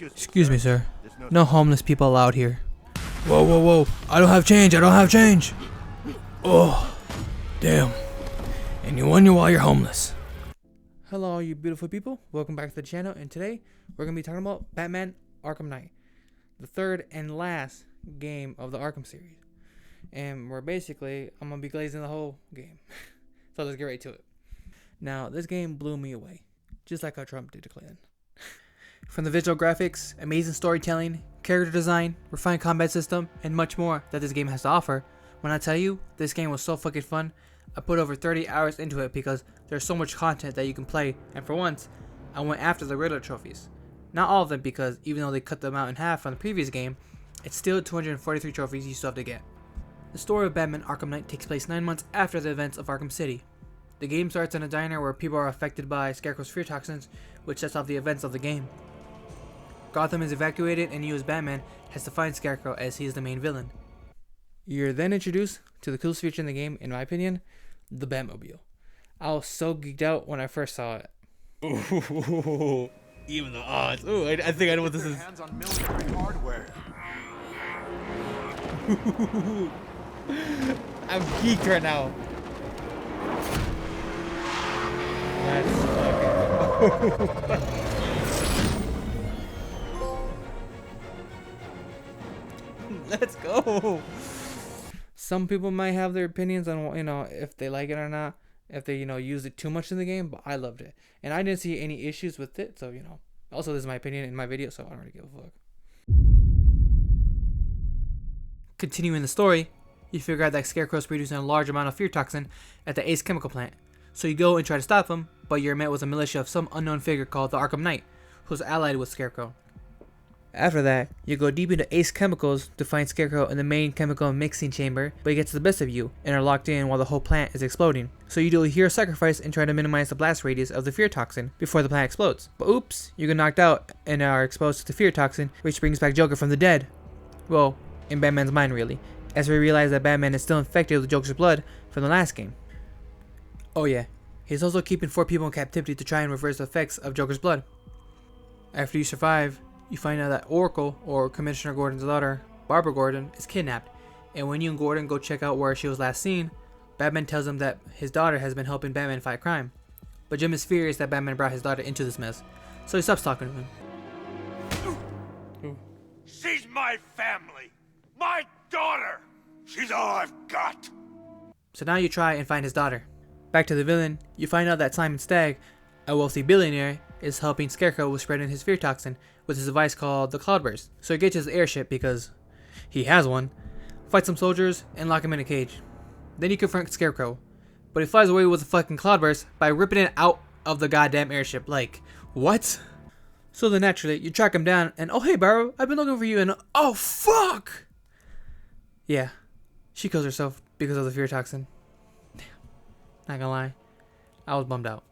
Excuse me, sir. No homeless people allowed here. Whoa, whoa, whoa. I don't have change. I don't have change. Oh, damn. And you wonder why you're homeless. Hello, you beautiful people. Welcome back to the channel. And today, we're going to be talking about Batman Arkham Knight. The third and last game of the Arkham series. And I'm going to be glazing the whole game. So let's get right to it. Now, this game blew me away. Just like how Trump did to Clinton. From the visual graphics, amazing storytelling, character design, refined combat system, and much more that this game has to offer, when I tell you, this game was so fucking fun, I put over 30 hours into it because there's so much content that you can play, and for once, I went after the Riddler trophies. Not all of them because even though they cut them out in half from the previous game, it's still 243 trophies you still have to get. The story of Batman Arkham Knight takes place 9 months after the events of Arkham City. The game starts in a diner where people are affected by Scarecrow's fear toxins, which sets off the events of the game. Gotham is evacuated and you as Batman has to find Scarecrow as he is the main villain. You're then introduced to the coolest feature in the game, in my opinion, the Batmobile. I was so geeked out when I first saw it. Ooh, even the odds. Ooh, I think I know what this is. Hands on military hardware. I'm geeked right now. That's fucking Let's go. Some people might have their opinions on, if they like it or not, if they, use it too much in the game, but I loved it. And I didn't see any issues with it, so, also this is my opinion in my video, so I don't really give a fuck. Continuing the story, you figure out that Scarecrow's producing a large amount of fear toxin at the Ace chemical plant. So you go and try to stop him, but you're met with a militia of some unknown figure called the Arkham Knight, who's allied with Scarecrow. After that, you go deep into Ace Chemicals to find Scarecrow in the main chemical mixing chamber, but he gets the best of you and are locked in while the whole plant is exploding. So you do a hero sacrifice and try to minimize the blast radius of the fear toxin before the plant explodes. But oops, you get knocked out and are exposed to the fear toxin, which brings back Joker from the dead. Well, in Batman's mind really, as we realize that Batman is still infected with Joker's blood from the last game. Oh yeah, he's also keeping 4 people in captivity to try and reverse the effects of Joker's blood. After you survive, you find out that Oracle, or Commissioner Gordon's daughter, Barbara Gordon, is kidnapped, and when you and Gordon go check out where she was last seen, Batman tells him that his daughter has been helping Batman fight crime. But Jim is furious that Batman brought his daughter into this mess, so he stops talking to him. She's my family! My daughter! She's all I've got! So now you try and find his daughter. Back to the villain, you find out that Simon Stagg, a wealthy billionaire, is helping Scarecrow with spreading his fear toxin with his device called the Cloudburst. So he gets his airship because he has one, fight some soldiers, and lock him in a cage. Then you confront Scarecrow, but he flies away with the fucking Cloudburst by ripping it out of the goddamn airship. Like, what? So then naturally, you track him down and, oh hey Barrow, I've been looking for you, and oh fuck! Yeah, she kills herself because of the fear toxin. Damn, not gonna lie, I was bummed out.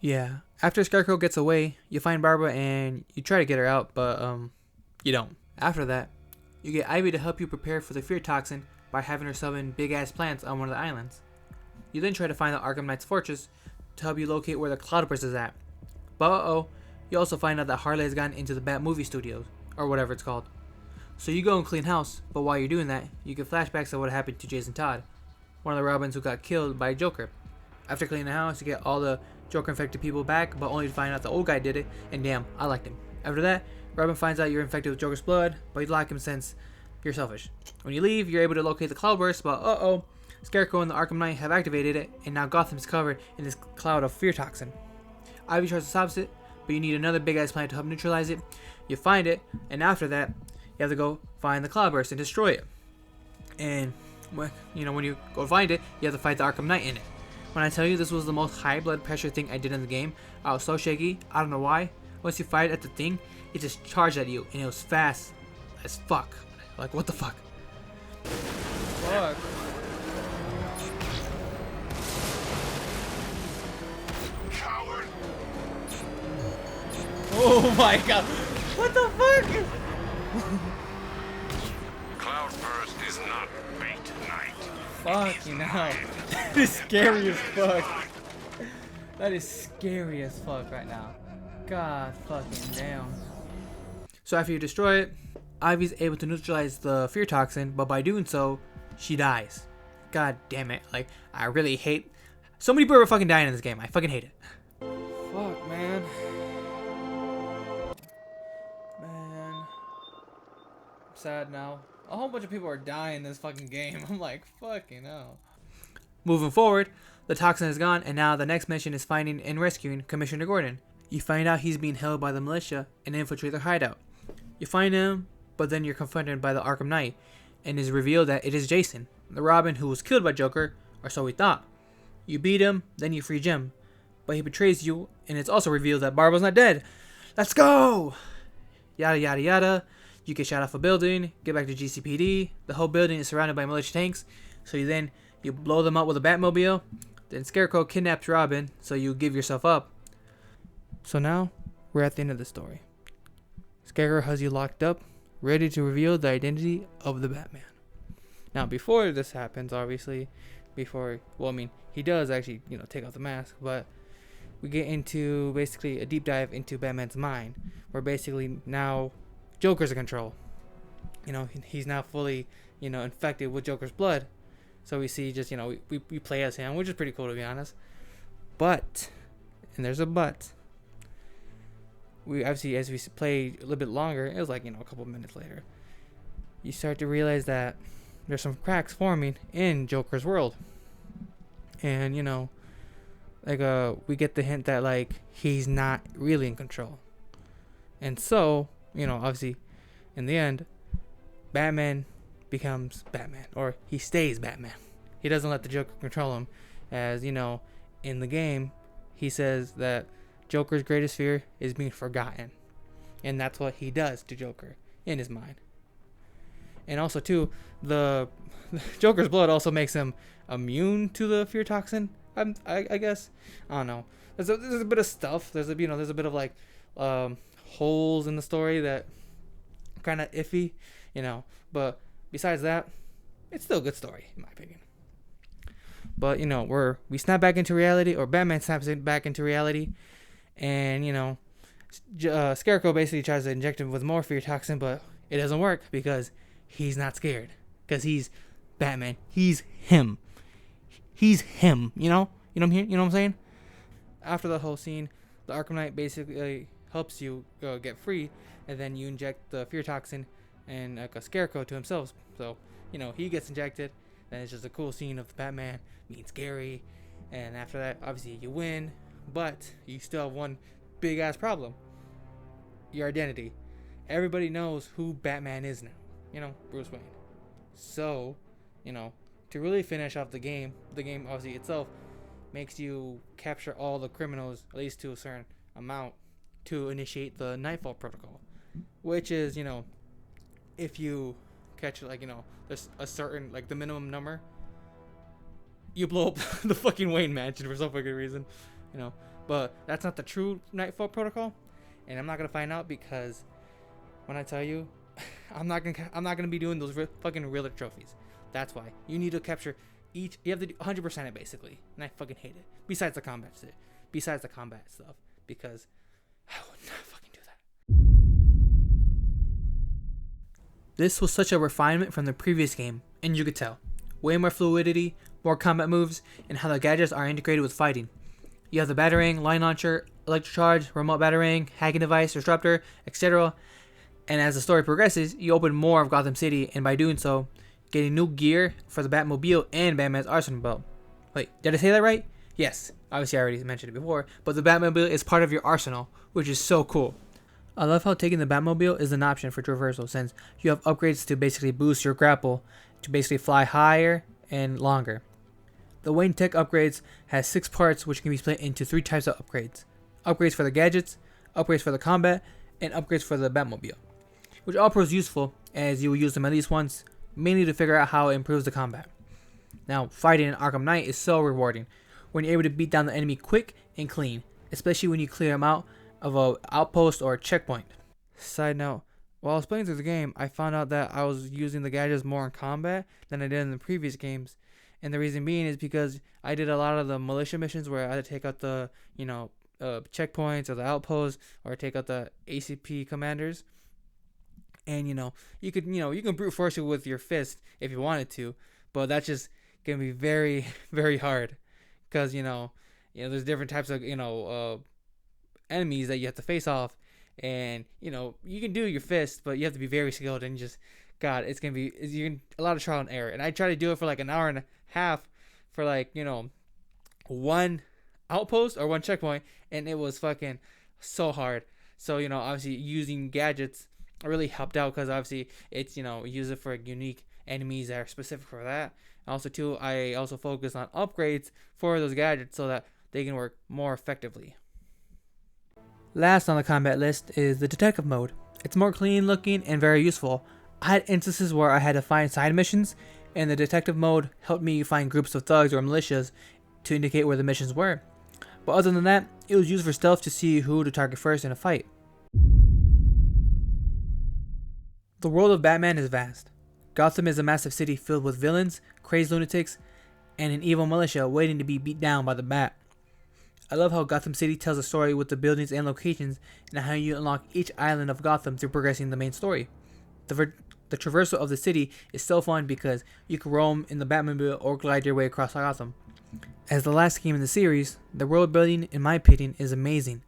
Yeah, after Scarecrow gets away, you find Barbara and you try to get her out, but you don't. After that, you get Ivy to help you prepare for the fear toxin by having her summon big ass plants on one of the islands. You then try to find the Arkham Knight's fortress to help you locate where the Cloudburst is at. But you also find out that Harley has gotten into the Bat movie studios, or whatever it's called. So you go and clean house, but while you're doing that, you get flashbacks of what happened to Jason Todd, one of the Robins who got killed by Joker. After cleaning the house, you get all the Joker infected people back, but only to find out the old guy did it, and damn, I liked him. After that, Robin finds out you're infected with Joker's blood, but you like him since you're selfish. When you leave, you're able to locate the Cloudburst, but Scarecrow and the Arkham Knight have activated it, and now Gotham's covered in this cloud of fear toxin. Ivy tries to stop it, but you need another big ass plant to help neutralize it. You find it, and after that, you have to go find the Cloudburst and destroy it. And when you go find it, you have to fight the Arkham Knight in it. When I tell you this was the most high blood pressure thing I did in the game, I was so shaky, I don't know why. Once you fight at the thing, it just charged at you, and it was fast as fuck. Like, what the fuck? Fuck. Coward! Oh my god. What the fuck? Cloudburst is not bait, Knight. Fucking hell. That is scary as fuck. That is scary as fuck right now. God fucking damn. So after you destroy it, Ivy's able to neutralize the fear toxin, but by doing so, she dies. God damn it. Like, I really hate... So many people are fucking dying in this game. I fucking hate it. Fuck, man. Man. I'm sad now. A whole bunch of people are dying in this fucking game. I'm like, fucking hell. Moving forward, the toxin is gone, and now the next mission is finding and rescuing Commissioner Gordon. You find out he's being held by the militia and infiltrate their hideout. You find him, but then you're confronted by the Arkham Knight, and it's revealed that it is Jason, the Robin who was killed by Joker, or so we thought. You beat him, then you free Jim, but he betrays you, and it's also revealed that Barbara's not dead. Let's go! Yada yada yada. You get shot off a building, get back to GCPD. The whole building is surrounded by militia tanks, so you blow them up with a Batmobile. Then Scarecrow kidnaps Robin, so you give yourself up. So now, we're at the end of the story. Scarecrow has you locked up, ready to reveal the identity of the Batman. Now, before this happens, obviously, he does actually, take off the mask, but we get into basically a deep dive into Batman's mind, where basically now Joker's in control. He's now fully, infected with Joker's blood. So we see just, we play as him, which is pretty cool to be honest. But, and there's a but, we obviously, as we play a little bit longer, it was like, a couple minutes later, you start to realize that there's some cracks forming in Joker's world. And, we get the hint that, he's not really in control. And so, obviously, in the end, Batman becomes Batman, or he stays Batman. He doesn't let the Joker control him, as, in the game, he says that Joker's greatest fear is being forgotten. And that's what he does to Joker in his mind. And also, too, the Joker's blood also makes him immune to the fear toxin. I guess. I don't know. There's a bit of stuff. There's a bit of holes in the story that kind of iffy, But besides that, it's still a good story in my opinion. But we snap back into reality, or Batman snaps back into reality, and Scarecrow basically tries to inject him with more fear toxin, but it doesn't work because he's not scared. Because he's Batman. He's him. He's him. You know what I'm saying? After the whole scene, the Arkham Knight basically helps you get free, and then you inject the fear toxin and a Scarecrow to himself. So he gets injected. Then it's just a cool scene of Batman being scary, and after that, obviously you win, but you still have one big ass problem: your identity. Everybody knows who Batman is now. Bruce Wayne. So, to really finish off the game obviously itself makes you capture all the criminals, at least to a certain amount, to initiate the Nightfall Protocol, which is, if you catch there's a certain, the minimum number, you blow up the fucking Wayne Mansion for some fucking reason, but that's not the true Nightfall Protocol, and I'm not gonna find out, because when I tell you, I'm not gonna be doing those fucking Riddler trophies. That's why you need to capture each. You have to do 100% it basically, and I fucking hate it. Besides the combat stuff, because I would not fucking do that. This was such a refinement from the previous game, and you could tell. Way more fluidity, more combat moves, and how the gadgets are integrated with fighting. You have the Batarang, Line Launcher, Electric Charge, Remote Batarang, Hacking Device, Disruptor, etc. And as the story progresses, you open more of Gotham City, and by doing so, getting new gear for the Batmobile and Batman's arsenal belt. Wait, did I say that right? Yes, obviously I already mentioned it before, but the Batmobile is part of your arsenal, which is so cool. I love how taking the Batmobile is an option for traversal, since you have upgrades to basically boost your grapple, to basically fly higher and longer. The Wayne Tech upgrades has 6 parts, which can be split into 3 types of upgrades. Upgrades for the gadgets, upgrades for the combat, and upgrades for the Batmobile, which all proves useful, as you will use them at least once, mainly to figure out how it improves the combat. Now, fighting in Arkham Knight is so rewarding, when you're able to beat down the enemy quick and clean, especially when you clear them out of an outpost or a checkpoint. Side note, while I was playing through the game, I found out that I was using the gadgets more in combat than I did in the previous games, and the reason being is because I did a lot of the militia missions where I had to take out the, checkpoints or the outposts, or take out the ACP commanders, And you can brute force it with your fist if you wanted to, but that's just gonna be very very hard, because there's different types of enemies that you have to face off, and you can do your fist, but you have to be very skilled, and just God, it's gonna be a lot of trial and error. And I tried to do it for like an hour and a half for like one outpost or one checkpoint, and it was fucking so hard. So obviously using gadgets really helped out, because obviously it's use it for unique enemies that are specific for that. Also too, I also focus on upgrades for those gadgets so that they can work more effectively. Last on the combat list is the detective mode. It's more clean looking and very useful. I had instances where I had to find side missions, and the detective mode helped me find groups of thugs or militias to indicate where the missions were. But other than that, it was used for stealth to see who to target first in a fight. The world of Batman is vast. Gotham is a massive city filled with villains, crazed lunatics, and an evil militia waiting to be beat down by the Bat. I love how Gotham City tells a story with the buildings and locations, and how you unlock each island of Gotham through progressing the main story. The traversal of the city is so fun because you can roam in the Batmobile or glide your way across Gotham. As the last game in the series, the world building, in my opinion, is amazing.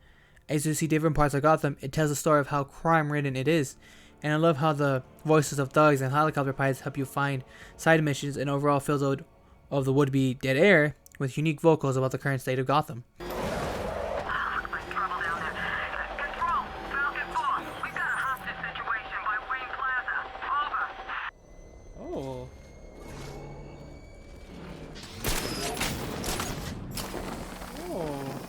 As you see different parts of Gotham, it tells a story of how crime-ridden it is, and I love how the voices of thugs and helicopter pilots help you find side missions and overall fills out of the would-be dead air with unique vocals about the current state of Gotham. Oh. Oh.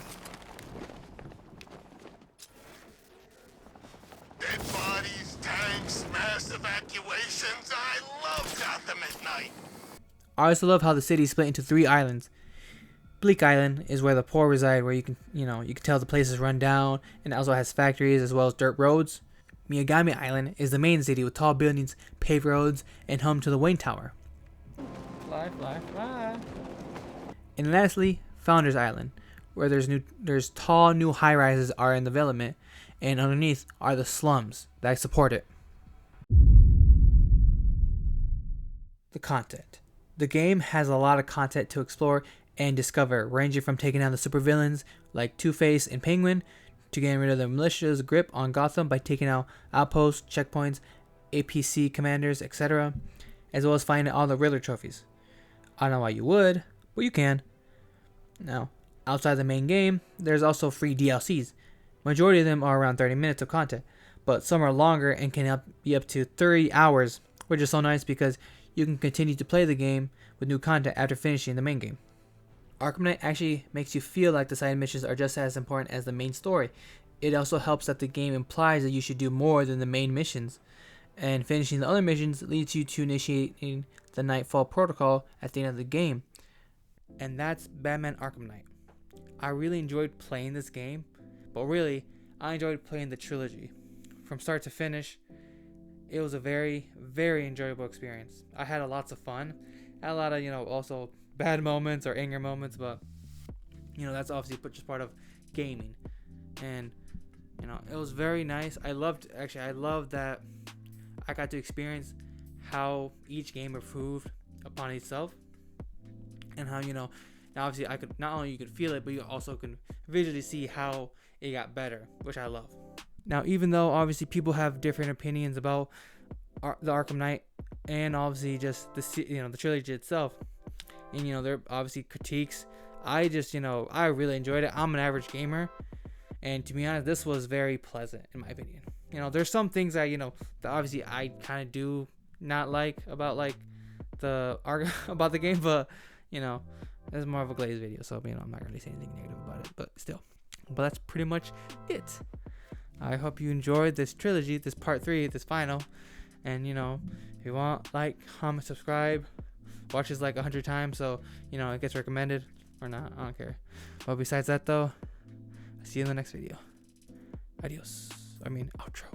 Dead bodies, tanks, mass evacuations. I love Gotham at night. I also love how the city is split into 3 islands. Bleak Island is where the poor reside, where you can tell the place is run down, and it also has factories as well as dirt roads. Miagami Island is the main city with tall buildings, paved roads, and home to the Wayne Tower. Fly, fly, fly. And lastly, Founders Island, where there's tall new high-rises are in development, and underneath are the slums that support it. The content. The game has a lot of content to explore and discover, ranging from taking down the supervillains like Two-Face and Penguin, to getting rid of the militia's grip on Gotham by taking out outposts, checkpoints, APC commanders, etc., as well as finding all the Riddler trophies. I don't know why you would, but you can. Now, outside the main game, there's also free DLCs. Majority of them are around 30 minutes of content, but some are longer and can be up to 30 hours, which is so nice because you can continue to play the game with new content after finishing the main game. Arkham Knight actually makes you feel like the side missions are just as important as the main story. It also helps that the game implies that you should do more than the main missions, and finishing the other missions leads you to initiating the Nightfall Protocol at the end of the game. And that's Batman Arkham Knight. I really enjoyed playing this game, but really, I enjoyed playing the trilogy. From start to finish, it was a very, very enjoyable experience. I had lots of fun. I had a lot of, also bad moments or anger moments, but that's obviously just part of gaming. And it was very nice. I loved that I got to experience how each game improved upon itself, and how now obviously I could not only you could feel it, but you also can visually see how it got better, which I love. Now, even though obviously people have different opinions about the Arkham Knight, and obviously just the trilogy itself, and there are obviously critiques, I just I really enjoyed it. I'm an average gamer, and to be honest, this was very pleasant in my opinion. There's some things that that obviously I kind of do not like about about the game, but this is more of a glazed video, so I'm not really saying anything negative about it, but still. But that's pretty much it. I hope you enjoyed this trilogy, this part 3, this final. And if you want, like, comment, subscribe, watch this like 100 times so it gets recommended or not. I don't care. But besides that though, I'll see you in the next video. Adios. Outro.